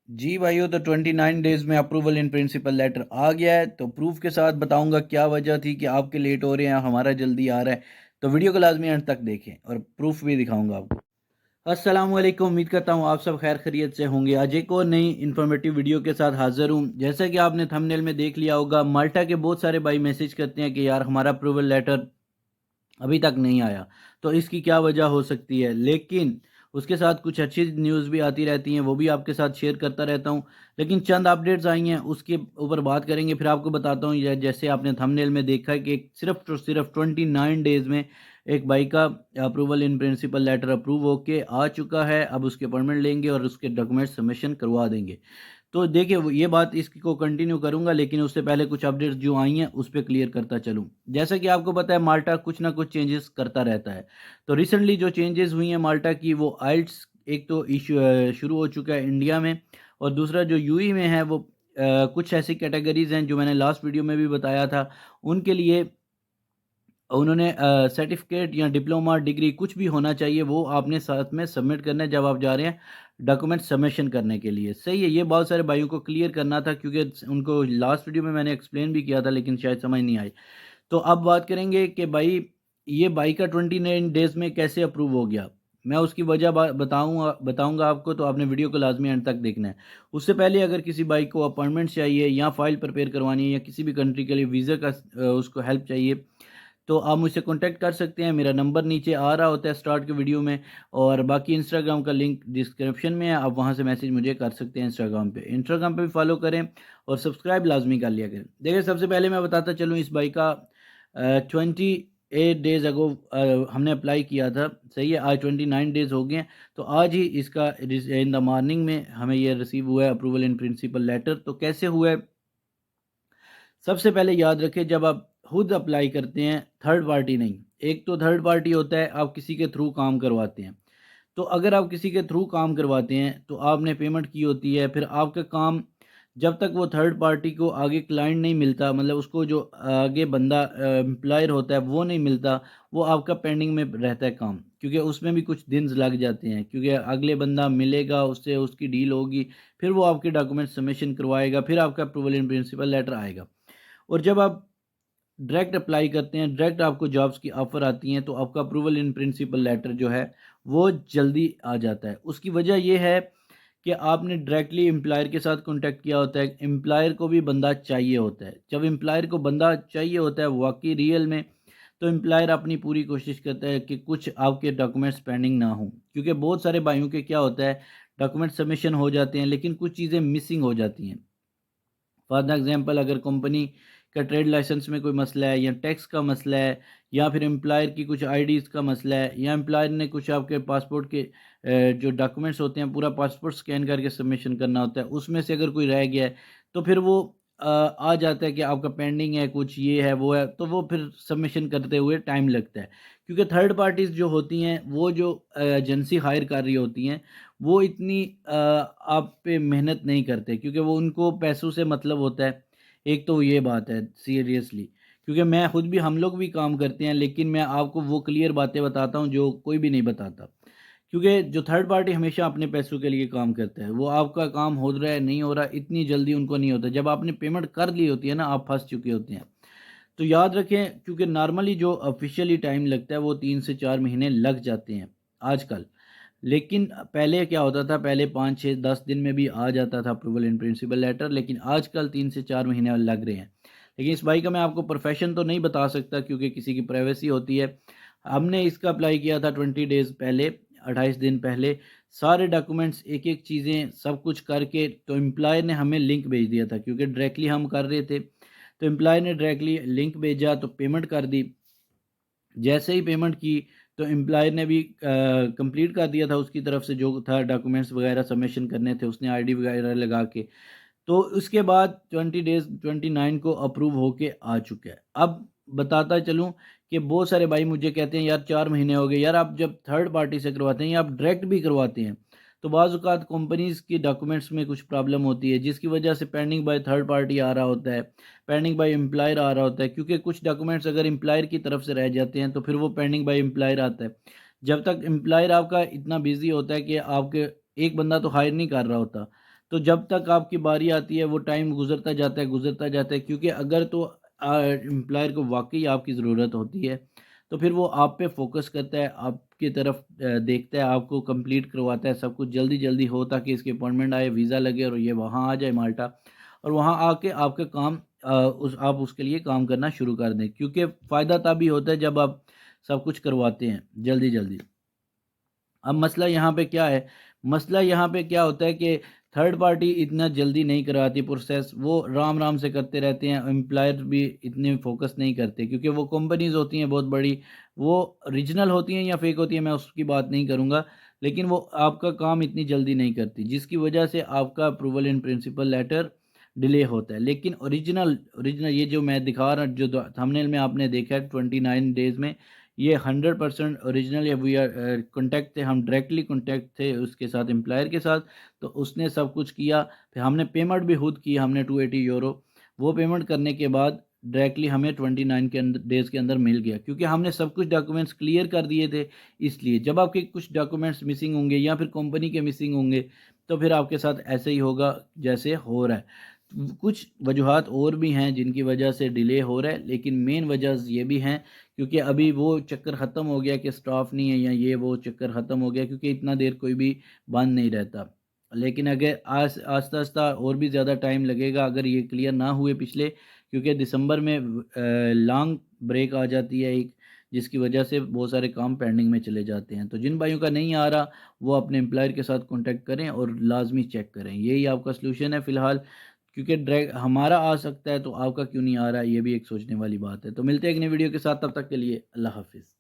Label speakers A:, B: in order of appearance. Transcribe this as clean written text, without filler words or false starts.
A: जी भाइयों, तो 29 डेज़ में अप्रूवल इन प्रिंसिपल लेटर आ गया है। तो प्रूफ़ के साथ बताऊँगा क्या वजह थी कि आपके लेट हो रहे हैं, हमारा जल्दी आ रहा है। तो वीडियो को लाज़मी एंड तक देखें और प्रूफ़ भी दिखाऊँगा आपको। अस्सलाम वालेकुम, उम्मीद करता हूँ आप सब खैर खैरियत से होंगे। आज एक और नई इन्फॉर्मेटिव वीडियो के साथ हाज़िर हूँ। जैसा कि आपने थंबनेल में देख लिया होगा, माल्टा के बहुत सारे भाई मैसेज करते हैं कि यार हमारा अप्रूवल लेटर अभी तक नहीं आया, तो इसकी क्या वजह हो सकती है? लेकिन उसके साथ कुछ अच्छी न्यूज़ भी आती रहती हैं, वो भी आपके साथ शेयर करता रहता हूँ। लेकिन चंद अपडेट्स आई हैं, उसके ऊपर बात करेंगे। फिर आपको बताता हूँ जैसे आपने थंबनेल में देखा है कि सिर्फ़ 29 डेज़ में एक भाई का approval in principle letter approve होके आ चुका है। अब उसके अपॉइंटमेंट लेंगे और उसके डॉक्यूमेंट सबमिशन करवा देंगे। तो देखिए ये बात इसकी को कंटिन्यू करूँगा, लेकिन उससे पहले कुछ अपडेट्स जो आई हैं उस पे क्लियर करता चलूँ। जैसा कि आपको पता है माल्टा कुछ ना कुछ चेंजेस करता रहता है। तो रिसेंटली जो चेंजेस हुई हैं माल्टा की, वो आइल्ट्स एक तो शुरू हो चुका है इंडिया में, और दूसरा जो यूएई में है वो कुछ ऐसी कैटेगरीज़ हैं जो मैंने लास्ट वीडियो में भी बताया था, उनके लिए उन्होंने सर्टिफ़िकेट या डिप्लोमा, डिग्री कुछ भी होना चाहिए, वो आपने साथ में सबमिट करना है जब आप जा रहे हैं डॉक्यूमेंट सबमिशन करने के लिए। सही है, ये बहुत सारे भाइयों को क्लियर करना था क्योंकि उनको लास्ट वीडियो में मैंने एक्सप्लेन भी किया था, लेकिन शायद समझ नहीं आई। तो अब बात करेंगे कि भाई ये बाइक का 29 डेज़ में कैसे अप्रूव हो गया? मैं उसकी वजह बताऊँगा आपको, तो आपने वीडियो को लाज़मी एंड तक देखना है। उससे पहले अगर किसी बाइक को अपॉइंटमेंट चाहिए या फ़ाइल प्रिपेयर करवानी है या किसी भी कंट्री के लिए वीज़ा का उसको हेल्प चाहिए, तो आप मुझसे कॉन्टैक्ट कर सकते हैं। मेरा नंबर नीचे आ रहा होता है स्टार्ट के वीडियो में, और बाकी इंस्टाग्राम का लिंक डिस्क्रिप्शन में है, आप वहाँ से मैसेज मुझे कर सकते हैं इंस्टाग्राम पे भी फॉलो करें और सब्सक्राइब लाजमी कर लिया करें। देखिए सबसे पहले मैं बताता चलूँ इस बाइक का 28 डेज़ अगो हमने अप्लाई किया था। सही है, आज 29 डेज़ हो गए हैं। तो आज ही इसका इन द मॉर्निंग में हमें ये रिसीव हुआ है अप्रूवल इन प्रिंसिपल लेटर। तो कैसे हुआ है, सबसे पहले याद रखें जब आप खुद अप्लाई करते हैं, थर्ड पार्टी नहीं, एक तो थर्ड पार्टी होता है आप किसी के थ्रू काम करवाते हैं। तो अगर आप किसी के थ्रू काम करवाते हैं तो आपने पेमेंट की होती है, फिर आपका काम जब तक वो थर्ड पार्टी को आगे क्लाइंट नहीं मिलता, मतलब उसको जो आगे बंदा एम्प्लॉयर होता है वो नहीं मिलता, वो आपका पेंडिंग में रहता है काम, क्योंकि उसमें भी कुछ दिन लग जाते हैं, क्योंकि अगले बंदा मिलेगा, उससे उसकी डील होगी, फिर वो आपके डॉक्यूमेंट सबमिशन करवाएगा, फिर आपका अप्रूवल इन प्रिंसिपल लेटर आएगा। और जब आप डायरेक्ट अप्लाई करते हैं, डायरेक्ट आपको जॉब्स की ऑफ़र आती हैं, तो आपका अप्रूवल इन प्रिंसिपल लेटर जो है, वो जल्दी आ जाता है। उसकी वजह ये है कि आपने डायरेक्टली एम्प्लॉयर के साथ कॉन्टैक्ट किया होता है, एम्प्लॉयर को भी बंदा चाहिए होता है। जब एम्प्लॉयर को बंदा चाहिए होता है वाक़ई रियल में, तो एम्प्लॉयर अपनी पूरी कोशिश करता है कि कुछ आपके डॉक्यूमेंट्स पेंडिंग ना हों। क्योंकि बहुत सारे भाइयों के क्या होता है, डॉक्यूमेंट सबमिशन हो जाते हैं, लेकिन कुछ चीज़ें मिसिंग हो जाती हैं। फॉर द एग्जांपल, अगर कंपनी का ट्रेड लाइसेंस में कोई मसला है, या टैक्स का मसला है, या फिर एम्प्लॉयर की कुछ आईडीज़ का मसला है, या एम्प्लॉयर ने कुछ आपके पासपोर्ट के जो डॉक्यूमेंट्स होते हैं, पूरा पासपोर्ट स्कैन करके सबमिशन करना होता है, उसमें से अगर कोई रह गया है, तो फिर वो आ जाता है कि आपका पेंडिंग है, कुछ ये है, वो है, तो वो फिर सबमिशन करते हुए टाइम लगता है। क्योंकि थर्ड पार्टीज़ जो होती हैं, वो जो एजेंसी हायर कर रही होती हैं, वो इतनी आप पे मेहनत नहीं करते, क्योंकि वो उनको पैसों से मतलब होता है। एक तो ये बात है सीरियसली, क्योंकि मैं खुद भी, हम लोग भी काम करते हैं, लेकिन मैं आपको वो क्लियर बातें बताता हूँ जो कोई भी नहीं बताता। क्योंकि जो थर्ड पार्टी हमेशा अपने पैसों के लिए काम करता है, वो आपका काम हो रहा है नहीं हो रहा इतनी जल्दी उनको नहीं होता। जब आपने पेमेंट कर ली होती है ना, आप फंस चुके होते हैं। तो याद रखें, क्योंकि नॉर्मली जो ऑफिशियली टाइम लगता है वो 3 से 4 महीने लग जाते हैं आजकल। लेकिन पहले क्या होता था, पहले 5, 6, 10 दिन में भी आ जाता था अप्रूवल इन प्रिंसिपल लेटर, लेकिन आजकल 3 से 4 महीने लग रहे हैं। लेकिन इस बाई का मैं आपको प्रोफेशन तो नहीं बता सकता, क्योंकि किसी की प्राइवेसी होती है। हमने इसका अप्लाई किया था 20 डेज़ पहले, 28 दिन पहले। सारे डॉक्यूमेंट्स, एक एक चीज़ें सब कुछ करके, तो एम्प्लॉयर ने हमें लिंक भेज दिया था, क्योंकि डायरेक्टली हम कर रहे थे। तो एम्प्लॉयर ने डायरेक्टली लिंक भेजा, तो पेमेंट कर दी। जैसे ही पेमेंट की, तो एम्प्लॉयर ने भी कंप्लीट कर दिया था उसकी तरफ से, जो था डॉक्यूमेंट्स वगैरह सबमिशन करने थे, उसने आईडी वगैरह लगा के। तो उसके बाद 20 डेज़ 29 को अप्रूव होके आ चुका है। अब बताता चलूँ कि बहुत सारे भाई मुझे कहते हैं यार 4 महीने हो गए। यार आप जब थर्ड पार्टी से करवाते हैं या आप डायरेक्ट भी करवाते हैं, तो बाज़ औक़ात कंपनीज़ की डॉक्यूमेंट्स में कुछ प्रॉब्लम होती है, जिसकी वजह से पेंडिंग बाय थर्ड पार्टी आ रहा होता है, पेंडिंग बाय एम्प्लॉयर आ रहा होता है। क्योंकि कुछ डॉक्यूमेंट्स अगर एम्प्लॉयर की तरफ से रह जाते हैं, तो फिर वो पेंडिंग बाय एम्प्लॉयर आता है। जब तक एम्प्लॉयर आपका इतना बिज़ी होता है कि आपके एक बंदा तो हायर नहीं कर रहा होता, तो जब तक आपकी बारी आती है वो टाइम गुज़रता जाता है, क्योंकि अगर तो एम्प्लॉयर को वाक़ई आपकी ज़रूरत होती है, तो फिर वो आप पे फ़ोकस करता है, आपकी तरफ देखता है, आपको कंप्लीट करवाता है, सब कुछ जल्दी-जल्दी हो ताकि इसकी अपॉइंटमेंट आए, वीज़ा लगे और ये वहाँ आ जाए माल्टा, और वहाँ आके आपका काम आप उसके लिए काम करना शुरू कर दें, क्योंकि फ़ायदा तभी होता है जब आप सब कुछ करवाते हैं जल्दी-जल्दी। अब मसला यहाँ पे क्या होता है कि थर्ड पार्टी इतना जल्दी नहीं कराती प्रोसेस, वो राम-राम से करते रहते हैं, एम्प्लॉयर भी इतने फ़ोकस नहीं करते, क्योंकि वो कंपनीज़ होती हैं बहुत बड़ी, वो ओरिजिनल होती हैं या फ़ेक होती हैं, मैं उसकी बात नहीं करूँगा, लेकिन वो आपका काम इतनी जल्दी नहीं करती, जिसकी वजह से आपका approval in principle letter delay होता है। लेकिन ओरिजिनल ये जो मैं दिखा रहा, जो द थंबनेल में आपने देखा है 29 डेज़ में, ये 100% ओरिजिनल है। वी आर कॉन्टैक्ट थे, हम डायरेक्टली कॉन्टैक्ट थे उसके साथ, एम्प्लॉयर के साथ, तो उसने सब कुछ किया। फिर हमने पेमेंट भी खुद की, हमने 280 यूरो, वो पेमेंट करने के बाद डायरेक्टली हमें 29 के अंदर डेज़ के अंदर मिल गया, क्योंकि हमने सब कुछ डॉक्यूमेंट्स क्लियर कर दिए थे। इसलिए जब आपके कुछ डॉक्यूमेंट्स मिसिंग होंगे या फिर कंपनी के मिसिंग होंगे, तो फिर आपके साथ ऐसे ही होगा जैसे हो रहा है। कुछ वजूहात और भी हैं जिनकी वजह से डिले हो रहा है, लेकिन मेन वजह ये भी हैं, क्योंकि अभी वो चक्कर ख़त्म हो गया कि स्टाफ नहीं है या ये वो चक्कर ख़त्म हो गया, क्योंकि इतना देर कोई भी बंद नहीं रहता। लेकिन अगर आस्ता-आस्ता और भी ज़्यादा टाइम लगेगा अगर ये क्लियर ना हुए पिछले, क्योंकि दिसंबर में लॉन्ग ब्रेक आ जाती है एक, जिसकी वजह से बहुत सारे काम पेंडिंग में चले जाते हैं। तो जिन भाइयों का नहीं आ रहा, वो अपने एम्प्लॉयर के साथ कॉन्टैक्ट करें और लाज़मी चेक करें। यही आपका सॉल्यूशन है फ़िलहाल, क्योंकि डायरेक्ट हमारा आ सकता है तो आपका क्यों नहीं आ रहा है, ये भी एक सोचने वाली बात है। तो मिलते हैं एक नई वीडियो के साथ, तब तक के लिए अल्लाह हाफ़िज़।